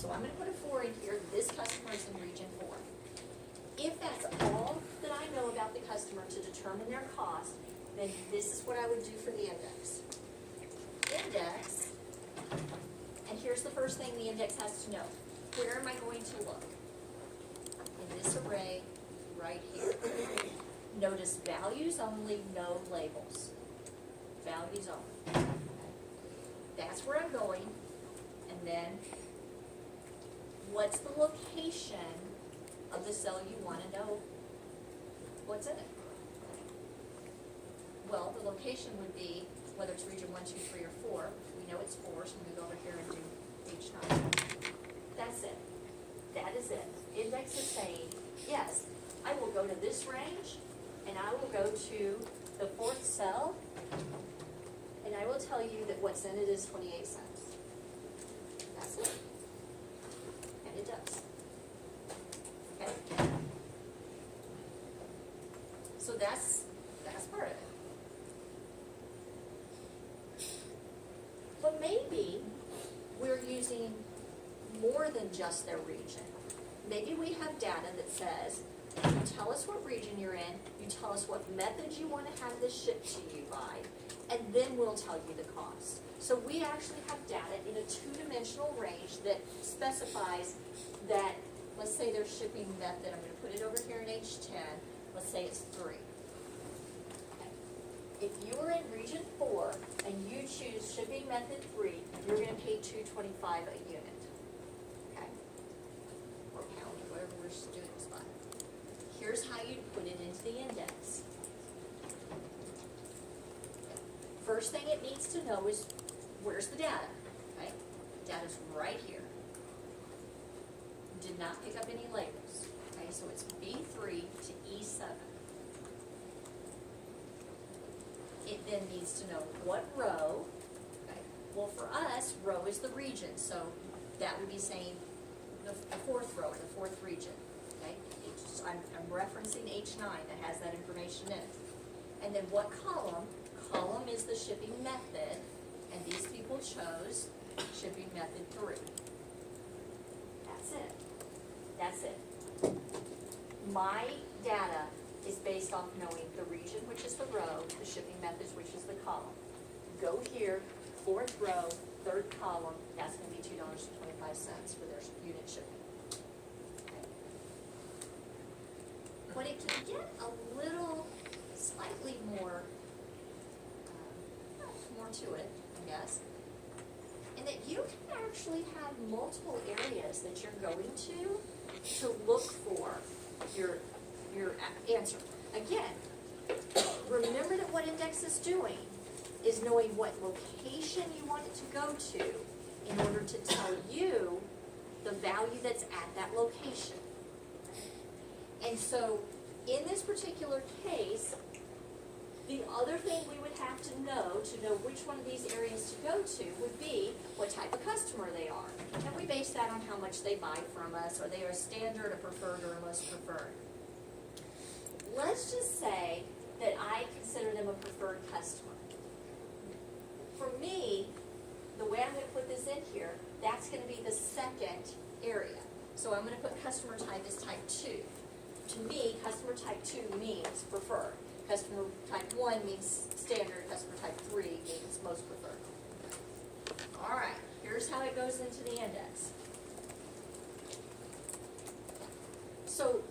So I'm gonna put a 4 in here, this customer is in region 4. If that's all that I know about the customer to determine their cost, then this is what I would do for the index. Index, and here's the first thing the index has to know. Where am I going to look? In this array right here. Notice values only, no labels. Values only. That's where I'm going. And then, what's the location of the cell you want to know what's in it? Well, the location would be whether it's region 1, 2, 3, or 4. We know it's 4, so we go over here and do H9. That's it. That is it. Index is saying, yes, I will go to this range, and I will go to the 4th cell, and I will tell you that what's in it is 28 cents. That's it. And it does. Okay? So that's part of it. But maybe we're using more than just their region. Maybe we have data that says, you tell us what region you're in, you tell us what method you want to have this shipped to you by, and then we'll tell you the cost. So we actually have data in a 2-dimensional range that specifies that, let's say their shipping method, I'm going to put it over here in H10, let's say it's 3. If you are in region 4 and you choose shipping method 3, you're going to pay $2.25 a unit. Okay? Or pound, or whatever we're doing this by. Here's how you put it into the index. First thing it needs to know is where's the data? Okay? Data's right here. Did not pick up any labels. Okay, so it's B3 to E7. It then needs to know what row. Okay. Well, for us, row is the region, so that would be saying the 4th row, or the 4th region. Okay. I'm referencing H9 that has that information in it. And then what column? Column is the shipping method, and these people chose shipping method 3. That's it. That's it. My data is based off knowing the region, which is the row, the shipping methods, which is the column. Go here, 4th row, 3rd column, that's going to be $2.25 for their unit shipping. Okay. But it can get a little, slightly more to it, I guess, and that you can actually have multiple areas that you're going to look for your answer. Again, remember that what index is doing is knowing what location you want it to go to in order to tell you the value that's at that location. And so, in this particular case, the other thing we would have to know which one of these areas to go to would be what type of customer they are. And we base that on how much they buy from us, or they are a standard, a preferred, or a most preferred. Let's just say that I consider them a preferred customer. For me, the way I'm going to put this in here, that's going to be the 2nd area. So I'm going to put customer type as type 2. To me, customer type 2 means preferred. Customer type 1 means standard. Customer type 3 means most preferred. All right, here's how it goes into the index. So,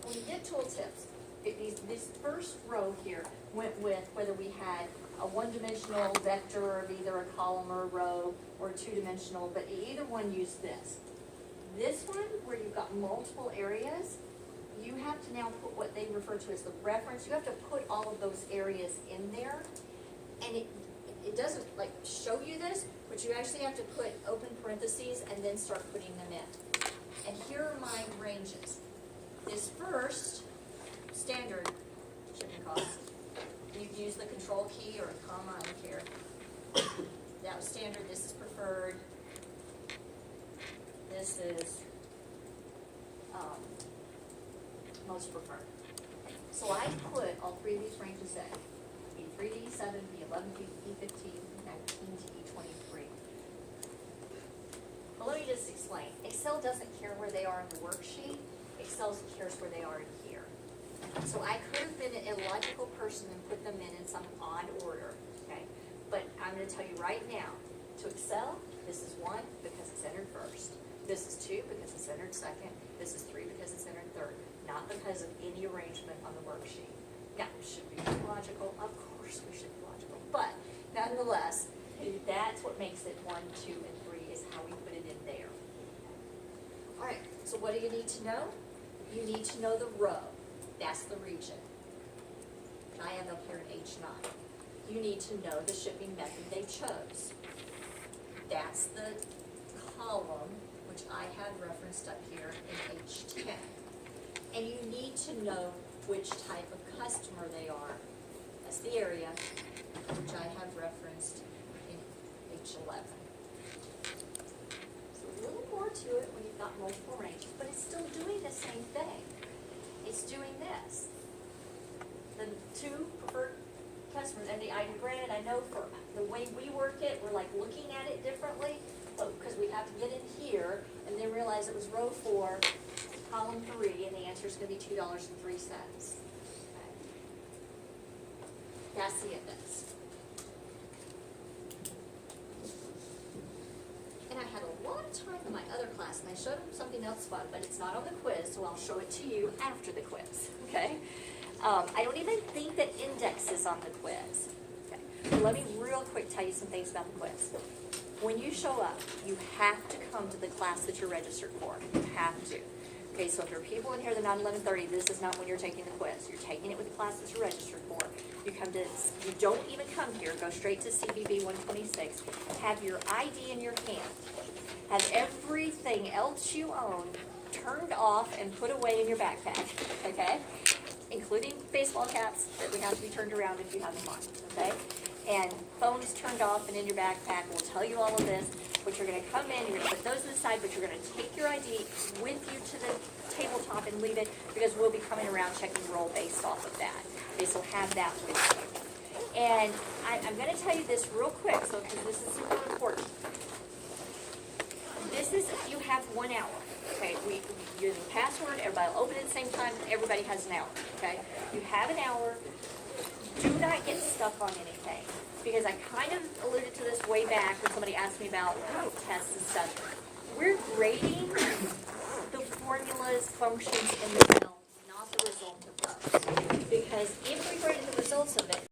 when you get tooltips, this first row here went with whether we had a 1-dimensional vector of either a column or a row, or 2-dimensional, but either one used this. This one, where you've got multiple areas, you have to now put what they refer to as the reference. You have to put all of those areas in there, and it doesn't like show you this, but you actually have to put open parentheses and then start putting them in. And here are my ranges. This first standard shipping cost, you use the control key or a comma, I don't care. That was standard. This is preferred. This is most preferred. So I put all 3 of these ranges in. E3 to E7, E11 to E15, E19 to E23. But let me me just explain. Excel doesn't care where they are in the worksheet. Excel cares where they are in here. So I could have been an illogical person and put them in some odd order, okay? But I'm gonna tell you right now, to Excel, this is 1 because it's entered first. This is 2 because it's entered second. This is 3 because it's entered third, not because of any arrangement on the worksheet. Now, should we be logical? Of course we should be logical, but nonetheless, that's what makes it 1, 2, and 3 is how we put it in there. All right, so what do you need to know? You need to know the row. That's the region. I have up here in H9. You need to know the shipping method they chose. That's the column, which I have referenced up here in H10. And you need to know which type of customer they are. That's the area, which I have referenced in H11. So a little more to it when you've got multiple ranges, but it's still doing the same thing. It's doing this. The 2 preferred customers, and granted, I know for the way we work it, we're like looking at it differently, because we have to get in here and then realize it was row 4, column 3, and the answer is going to be $2.03. Okay. That's the index. And I had a lot of time in my other class, and I showed them something else fun, but it's not on the quiz, so I'll show it to you after the quiz, okay? I don't even think that index is on the quiz. Okay. So let me real quick tell you some things about the quiz. When you show up, you have to come to the class that you're registered for. You have to. Okay, so if there are people in here that are not 11:30, this is not when you're taking the quiz. You're taking it with the class that you're registered for. You don't even come here, go straight to CBB 126, have your ID in your hand, have everything else you own turned off and put away in your backpack, okay? Including baseball caps that would have to be turned around if you have them on, okay? And phones turned off and in your backpack. We'll tell you all of this, but you're gonna come in, you're gonna put those to the side, but you're gonna take your ID with you to the tabletop and leave it, because we'll be coming around checking roll based off of that. Okay, so have that with you. And I'm gonna tell you this real quick, so because this is super important. This is, you have 1 hour, okay? We use the password, everybody will open it at the same time, everybody has an hour, okay? You have an hour. Do not get stuck on anything, because I kind of alluded to this way back when somebody asked me about tests and stuff. We're grading the formulas, functions in the cell, not the result of those. Because if we graded the results of it,